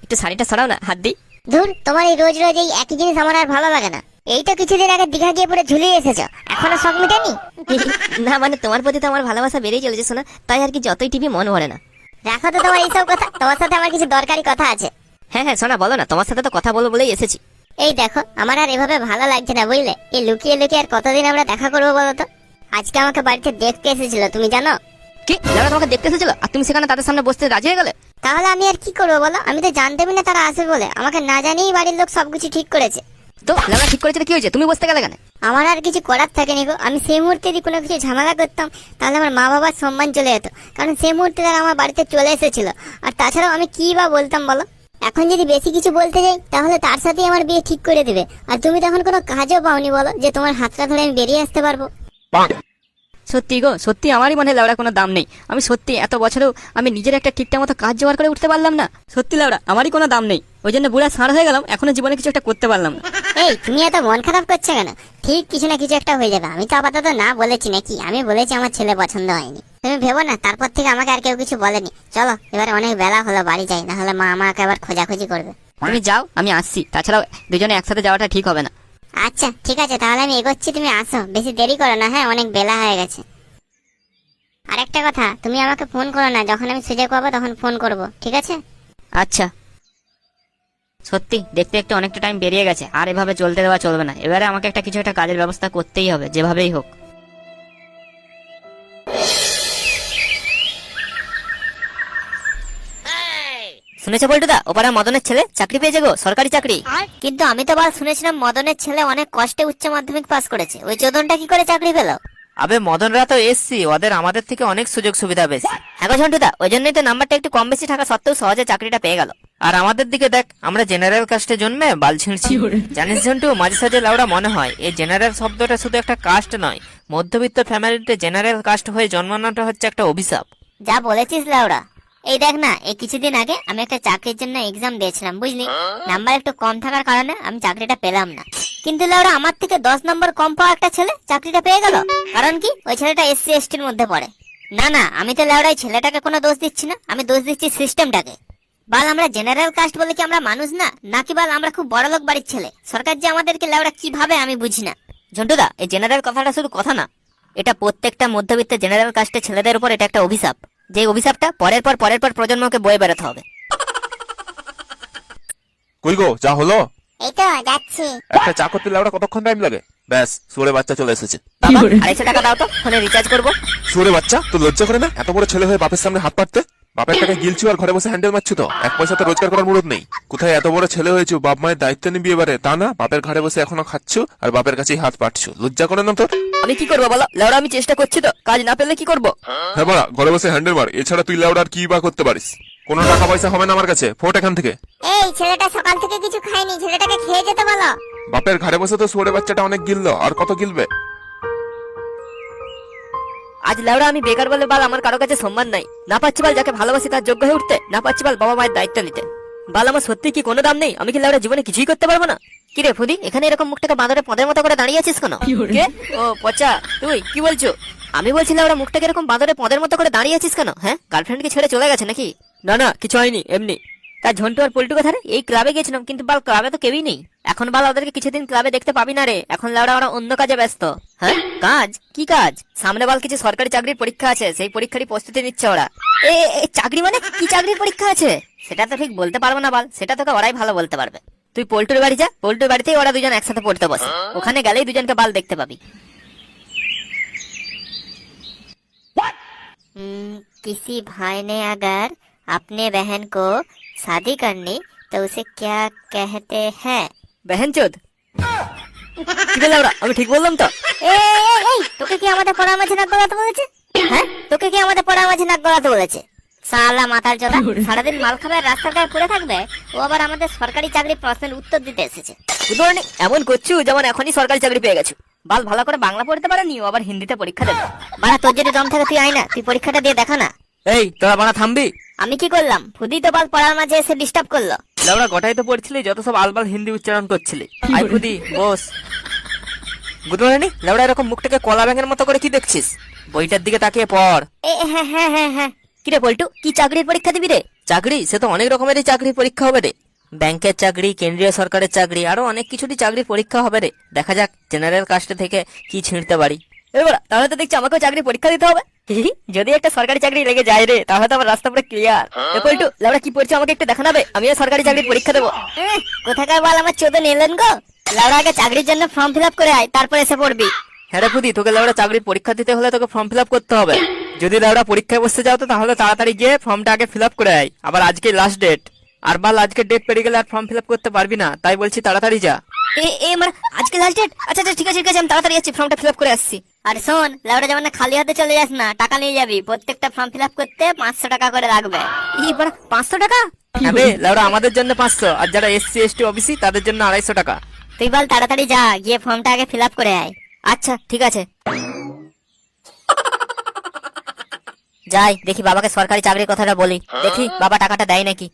একটু শাড়িটা সরাও না, হাত দিই। ধুর, তোমার এই রোজ রোজ এই একই জিনিস আমার আর ভালো লাগে না। এই তো কিছুদিন আগে দীঘা গিয়ে পুরো ঝুলিয়ে এসেছো, এখনো শখ মিটেনি? না মানে তোমার প্রতি তো আমার ভালোবাসা বেড়েই চলেছে শোনা, তাই আর কি যতই টিভি মন ভরে না। রাখো তো তোমার এইসব কথা, তোমার সাথে আমার কিছু দরকারি কথা আছে। হ্যাঁ হ্যাঁ শোনা, বলো না, তোমার সাথে তো কথা বলবো বলেই এসেছি। এই দেখো, আমার আর এভাবে ভালো লাগছে না বুঝলে। এই লুকিয়ে লুকিয়ে আর কতদিন আমরা দেখা করবো বলো তো? আজকে আমাকে বাড়িতে দেখতে এসেছিল, তুমি জানো? কি লেওড়া তোমাকে দেখতে এসেছিল আর তুমি সেখানে তাদের সামনে বসতে রাজি হয়ে গেলে? তাহলে আমি আর কি করবো বলো? আমি তো জানতেই না তারা আসবে বলে, আমাকে না জানিয়েই বাড়ির লোক সবকিছু ঠিক করেছে। তো লেওড়া ঠিক করেছে কি হয়েছে, তুমি বসতে গেলে কেন? আমার আর কিছু করার থাকেনি গো। আমি সেই মুহূর্তে যদি কোনো কিছু ঝামেলা করতাম তাহলে আমার মা বাবার সম্মান চলে যেত, কারণ সেই মুহূর্তে তারা আমার বাড়িতে চলে এসেছিল। আর তাছাড়াও আমি কি বা বলতাম বলো? এখন যদি বেশি কিছু বলতে যাই তাহলে তার সাথেই আমার বিয়ে ঠিক করে দেবে, আর তুমি তখন কোনো কাজও পাওনি বলো যে তোমার হাতটা ধরে আমি বেরিয়ে আসতে পারবো। সত্যি গো, সত্যি আমারই মনে লেওড়া কোনো দাম নেই। আমি সত্যি এত বছরেও আমি নিজের একটা ঠিকঠাক মতো কাজ জোগাড় করে উঠতে পারলাম না। সত্যি লেওড়া আমারই কোনো দাম নেই, ওই জন্য বুড়া ষাঁড় হয়ে গেলাম, এখনো জীবনে কিছু একটা করতে পারলাম না। এই তুমি এত মন খারাপ করছো কেন? ঠিক কিছু না কিছু একটা হয়ে যাবে। আমি তো আপাতত না বলেছি নাকি, আমি বলেছি আমার ছেলে পছন্দ হয়নি। তুমি ভেবো না তারপর থেকে আমাকে আর কেউ কিছু বলেনি। চলো এবারে অনেক বেলা হলো, বাড়ি যাই, না হলে মা আমাকে আবার খোঁজাখুঁজি করবে। তুমি যাও, আমি আসছি। তাছাড়াও দুজনে একসাথে যাওয়াটা ঠিক হবে না। আচ্ছা ঠিক আছে, তাহলে আমি এগোচ্ছি, তুমি আসো, বেশি দেরি করো না। হ্যাঁ, অনেক বেলা হয়ে গেছে। আর একটা কথা, তুমি আমাকে ফোন করো না, যখন আমি সুযোগ পাবো তখন ফোন করব, ঠিক আছে? আচ্ছা। সত্যি দেখতে দেখতে অনেকটা টাইম বেরিয়ে গেছে, আর এভাবে চলতে দেওয়া চলবে না। এবারে আমাকে একটা কিছু একটা কাজের ব্যবস্থা করতেই হবে, যেভাবেই হোক। শুনেছো বল্টুদা, ওপারে মদনের ছেলে চাকরি পেয়েছে গো, সরকারি চাকরি। কিন্তু আমি তো বল শুনেছিলাম মদনের ছেলে অনেক কষ্টে উচ্চ মাধ্যমিক পাস করেছে, ওই চোদনটা কি করে চাকরি পেলো? আবে মদনরা তো এসছি, ওদের আমাদের থেকে অনেক সুযোগ সুবিধা বেশি। হ্যাঁ গো ঝন্টুদা, ওই জন্যই তো নাম্বারটা একটু কম বেশি থাকা সত্ত্বেও সহজে চাকরিটা পেয়ে গেল। আর আমাদের দিকে দেখ, আমরা জেনারেল কাস্টে জন্মে বাল ছিঁড়ছি। জানিস ঝন্টু, মাঝে সাঝে লাউড়া মনে হয় এই জেনারেল শব্দটা শুধু একটা কাস্ট নয়, মধ্যবিত্ত ফ্যামিলিতে জেনারেল কাস্ট হয়ে জন্মানোটা হচ্ছে একটা অভিশাপ। যা বলেছিস লাউড়া। এই দেখ না, এই কিছুদিন আগে আমি একটা চাকরির জন্য এক্সাম দিয়েছিলাম বুঝলি। নাম্বার একটু কম থাকার কারণে আমি চাকরিটা পেলাম না। কিন্তু লাউড়া আমার থেকে 10 নম্বর কম পাওয়া একটা ছেলে চাকরিটা পেয়ে গেল। কারণ কি? ওই ছেলেটা এসসি এসটির মধ্যে পড়ে। না না, আমি তো লাউড়া ছেলেটাকে কোনো দোষ দিচ্ছি না, আমি দোষ দিচ্ছি সিস্টেমটাকে। বাল আমরা জেনারেল কাস্ট বলে কি আমরা মানুষ না নাকি? বাল আমরা খুব বড় লোক বাড়ির ছেলে, সরকার যে আমাদেরকে লাউড়া কিভাবে আমি বুঝি না। ঝন্টুদা, এই জেনারেল কথাটা শুধু কথা না, এটা প্রত্যেকটা মধ্যবিত্ত জেনারেল কাস্টের ছেলেদের উপর এটা একটা অভিশাপ, যে অভিশাপটা পরের পর প্রজন্মকে বয়ে বেড়াতে হবে। কই গো, চা হলো? এই তো যাচ্ছি। একটা চা করতে লাউড়া কতক্ষণ টাইম লাগে? ব্যাস, সুরে বাচ্চা চলে এসেছে। বাবা 250 টাকা দাও তো, ফোনে রিচার্জ করবো। সুরে বাচ্চা, তো লজ্জা করে না এত বড় ছেলে হয়ে বাপের সামনে হাত পাততে? বাপের টাকা গিলছো আর ঘরে বসে হ্যান্ডেল মারছো তো, এক পয়সা তো রোজগার করার মুরত নেই। কোথায় এত বড় ছেলে হয়েছো, বাপ মায়ের দায়িত্ব নিবি এবারে, তা না বাপের ঘরে বসে এখনো খাচ্ছো আর বাপের কাছেই হাত পাটছো। লজ্জা করে না তোর? আমি কি করবো বলো লেওড়া, আমি চেষ্টা করছি তো, কাজ না পেলে কি করবো? হ্যাঁ বাড়া, ঘরে বসে হ্যান্ডেল মার, এছাড়া তুই লাউডা আর কি বা করতে পারিস? কোনো টাকা পয়সা হবে না আমার কাছে, ফোট এখান থেকে। এই ছেলেটা সকাল থেকে কিছু খায়নি, ছেলেটাকে খেয়ে যেতে বলো। বাপের ঘরে বসে তো সুরে বাচ্চাটা অনেক গিললো, আর কত গিলবে? আজ লেওড়া আমি বেকার বলে বাল আমার কারো কাছে সম্মান নাই, না পাচ্ছি বাল যাকে ভালোবাসি তার যোগ্য হয়ে উঠতে, না পাচ্ছি বাল বাবা মায়ের দায়িত্ব নিতে। বাল আমার সত্যি কি কোনো দাম নেই? আমি কি লেওড়া জীবনে কিছুই করতে পারবো না? কি রে ফুদি, এখানে এরকম মুখটাকে বাঁদরে পদের মতো করে দাঁড়িয়ে আছিস কেন? কে? ও পচা, তুই কি বলছো? আমি বলছিলাম ওরা মুখটাকে এরকম বাঁদরে পদের মতো করে দাঁড়িয়ে আছিস কেন? হ্যাঁ, গার্লফ্রেন্ডকে ছেড়ে চলে গেছে নাকি? না না, কিছু হয়নি, এমনি। তার ঝন্টু আর পল্টু কথা রে, এই ক্লাবে গেছিলাম, কিন্তু বাল ক্লাবে তো কেউই নেই এখন। বাল ওদেরকে কিছুদিন ক্লাবে দেখতে পাবি না রে, এখন লাউড়া ওরা অন্য কাজে ব্যস্ত। হ্যাঁ, কাজ? কি কাজ? সামনে বাল কিছু সরকারি চাকরির পরীক্ষা আছে, সেই পরীক্ষারই প্রস্তুতি নিচ্ছে ওরা। এ চাকরি মানে কি চাকরির পরীক্ষা আছে? সেটা তো ঠিক বলতে পারবো না বাল, সেটা তোকে ওরাই ভালো বলতে পারবে। তুই পল্টুর বাড়ি যা, পল্টুর বাড়িতেই ওরা দুজন একসাথে পড়তে বসে, ওখানে গেলেই দুজনকে বাল দেখতে পাবি। किसी भाई ने अगर अपने बहन को शादी करनी तो उसे क्या कहते हैं? বেহেন চোদ, কি বলে ওরা? আমি ঠিক বললাম তো? এই তোকে কি আমাদের পড়া মাঝে নাক গলাতে বলেছে? হ্যাঁ, তোকে কি আমাদের পড়া মাঝে নাক গলাতে বলেছে? সালা মাথার চোদা, সারাদিন মাল খাবার রাস্তাটায় পড়ে থাকবে, ও আবার আমাদের সরকারি চাকরির প্রশ্নের উত্তর দিতে এসেছে। বুঝলি এমন করছু যেমন এখনই সরকারি চাকরি পেয়ে গেছো। বাল ভালো করে বাংলা পড়তে পারেনি, ও আবার হিন্দিতে পরীক্ষা দেবে। বাড়া, তোর যদি দম থাকে তুই আয় না, তুই পরীক্ষাটা দিয়ে দেখা না। এই তোরা বানা থামবি? আমি কি করলাম? ফুদি তো বাল পড়ার মাঝে এসে ডিস্টার্ব করলো। লাউড়া গোটাই তো পড়ছিলি, যত সব আলবাল হিন্দি উচ্চারণ করছিলি। আই বুদি বস গুড মর্নিং। লাউড়া এরকম মুখটাকে কলা ব্যাঙের মতো করে কি দেখছিস? বইটার দিকে তাকিয়ে পড়। হ্যাঁ হ্যাঁ হ্যাঁ হ্যাঁ। কিরে পল্টু, কি চাকরির পরীক্ষা দিবি রে? চাকরি সে তো অনেক রকমেরই চাকরি পরীক্ষা হবে রে। ব্যাংকের চাকরি, কেন্দ্রীয় সরকারের চাকরি, আরো অনেক কিছুরই চাকরি পরীক্ষা হবে রে। দেখা যাক জেনারেল কাস্টে থেকে কি ছিঁড়তে পারি। এবার তাহলে তো দেখছি আমাকেও চাকরি পরীক্ষা দিতে হবে। যদি একটা সরকারি চাকরি লেগে যায় রে, তাহলে তো আমার রাস্তা পুরো ক্লিয়ার। একটু লাউড়া কি পড়ছে আমাকে একটু দেখানাবে, আমিও সরকারি চাকরির পরীক্ষা দেবো। কোথাকার বল আমার চোদন এলেন গো। লাউড়া আগে চাকরির জন্য ফর্ম ফিল আপ করে আয়, তারপর এসে পড়বি। হ্যাঁ রে ফুদি, তোকে লাউড়া চাকরির পরীক্ষা দিতে হলে তোকে ফর্ম ফিল আপ করতে হবে। যদি লাউড়া পরীক্ষায় বসতে যাও তো তাহলে তাড়াতাড়ি গিয়ে ফর্মটা আগে ফিল আপ করে আয়। আবার আজকে লাস্ট ডেট, আর বাল আজকে ডেট পেরিয়ে গেলে আর ফর্ম ফিল আপ করতে পারবি না, তাই বলছি তাড়াতাড়ি যা। মানে আজকে লাস্ট ডেট? আচ্ছা আচ্ছা, ঠিক আছে ঠিক আছে, আমি তাড়াতাড়ি যাচ্ছি, ফর্মটা ফিল আপ করে আসছি। আর শোন, লাউড়া যেমন না খালি হাতে চলে যাস না, টাকা নিয়ে যাবি। প্রত্যেকটা ফর্ম ফিল আপ করতে 500 টাকা করে লাগবে। এবার 500 টাকা? হ্যাঁ বে লাউড়া, আমাদের জন্য 500, আর যারা SC ST ওবিসি তাদের জন্য 250 টাকা। তুই বল তাড়াতাড়ি যা, গিয়ে ফর্মটা আগে ফিল আপ করে আয়। আচ্ছা ঠিক আছে। যাই দেখি বাবাকে সরকারি চাকরির কথাটা বলি, দেখি বাবা টাকাটা দেয় নাকি।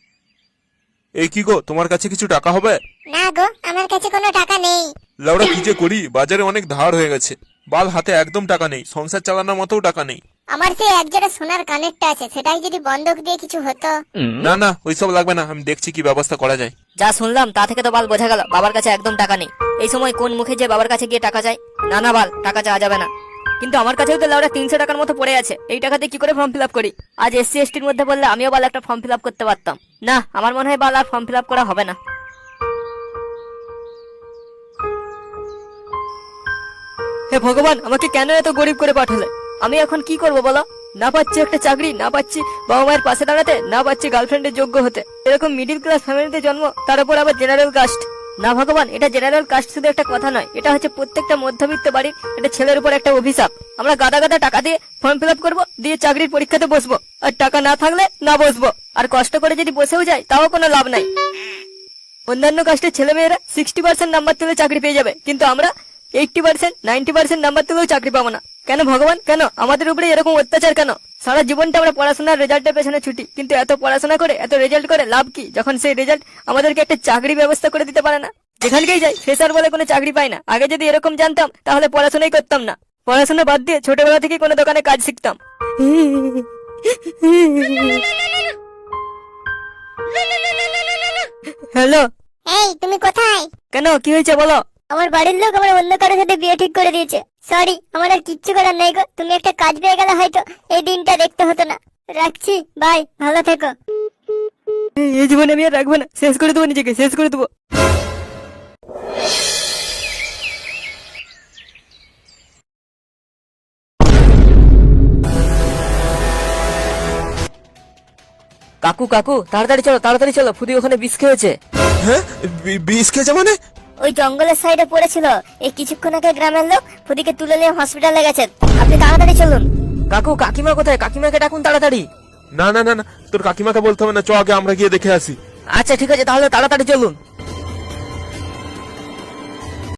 এই কি গো, তোমার কাছে কিছু টাকা হবে? না গো, আমার কাছে কোনো টাকা নেই। লাউড়া কি যে করি, বাজারে অনেক ধার হয়ে গেছে। বাল হাতে একদম টাকা নেই, সংসার চালানোর মতও টাকা নেই। আমার সেই এক জোড়া সোনার কানেরটা আছে, সেটাই যদি বন্ধক দিয়ে কিছু হতো। না না, ওইসব লাগবে না, আমি দেখছি কি ব্যবস্থা করা যায়। যা শুনলাম তা থেকে তো বাল বোঝা গেল বাবার কাছে একদম টাকা নেই। এই সময় কোন মুখে যে বাবার কাছে গিয়ে টাকা চাই? না না বাল, টাকা চাওয়া যাবে না। কিন্তু আমার কাছেও তো লাউড়া 300 টাকার মতো পড়ে আছে, এই টাকাতে কি করে ফর্ম ফিল আপ করি? আজ SC ST র মধ্যে বললে আমিও বাল একটা ফর্ম ফিল আপ করতে পারতাম। না, আমার মনে হয় বাল আর ফর্ম ফিল আপ করা হবে না। হে ভগবান, আমাকে কেন এত গরিব করে পাঠালে? আমি এখন কি করব বলো? না পাচ্ছি একটা চাকরি, না পাচ্ছি বাবা মায়ের পাশে দাঁড়াতে, না পাচ্ছি গার্লফ্রেন্ডের যোগ্য হতে। এরকম মিডিল ক্লাস ফ্যামিলিতে জন্ম, তার উপর আবার জেনারেল কাস্ট। না ভগবান, এটা জেনারেল কাস্ট শুধু একটা কথা নয়, এটা হচ্ছে প্রত্যেকটা মধ্যবিত্ত বাড়ির একটা ছেলের উপর একটা অভিশাপ। আমরা গাদা গাদা টাকা দিয়ে ফর্ম ফিল আপ করবো, দিয়ে চাকরির পরীক্ষাতে বসবো, আর টাকা না থাকলে না বসবো। আর কষ্ট করে যদি বসেও যায় তাও কোনো লাভ নাই। অন্যান্য কাস্টের ছেলে মেয়েরা 60% নাম্বার তুলে চাকরি পেয়ে যাবে, কিন্তু আমরা 80% 90% নাম্বার তুলেও চাকরি পাবো না। কেন ভগবান, কেন আমাদের উপরে এরকম অত্যাচার কেন? সারা জীবনটা আমরা পড়াশোনার রেজাল্টের পেছনে ছুটি, কিন্তু এত পড়াশোনা করে এত রেজাল্ট করে লাভ কি, যখন সেই রেজাল্ট আমাদেরকে একটা চাকরি ব্যবস্থা করে দিতে পারে না। যেখানকেই যাই ফ্রেশার বলে কোনো চাকরি পাই না। আগে যদি এরকম জানতাম তাহলে পড়াশোনাই করতাম না, পড়াশোনা বাদ দিয়ে ছোটবেলা থেকে কোনো দোকানে কাজ শিখতাম। হ্যালো, এই তুমি কোথায়? কেন কি হয়েছে বলো? আমার বাড়ির লোক আমার অন্য কারোর সাথে বিয়ে ঠিক করে দিয়েছে। সরি, আমার আর কিচ্ছু করার নেই গো। তুমি একটা কাজ পেয়ে গেলে হয়তো এই দিনটা দেখতে হতো না। রাখছি, বাই, ভালো থেকো। এই জীবনে আমি আর রাখবো না, শেষ করে দেবো, নিজেকে শেষ করে দেবো। কাকু কাকু, তাড়াতাড়ি চলো তাড়াতাড়ি চলো, ফুদি ওখানে বিষ খেয়েছে। হ্যাঁ, বিষ খেয়েছে মানে? ওই জঙ্গলের সাইডে পড়েছিল, এই কিছুক্ষণ আগে গ্রামের লোক ফুদিকে তুলে নিয়ে হসপিটালে গেছেন। আপনি তাড়াতাড়ি চলুন। কাকু কাকিমা কোথায়? কাকিমাকে ডাকুন তাড়াতাড়ি। না না না না, তোর কাকিমাকে বলতে হবে না, চ আগে আমরা গিয়ে দেখে আসি। আচ্ছা ঠিক আছে, তাহলে তাড়াতাড়ি চলুন।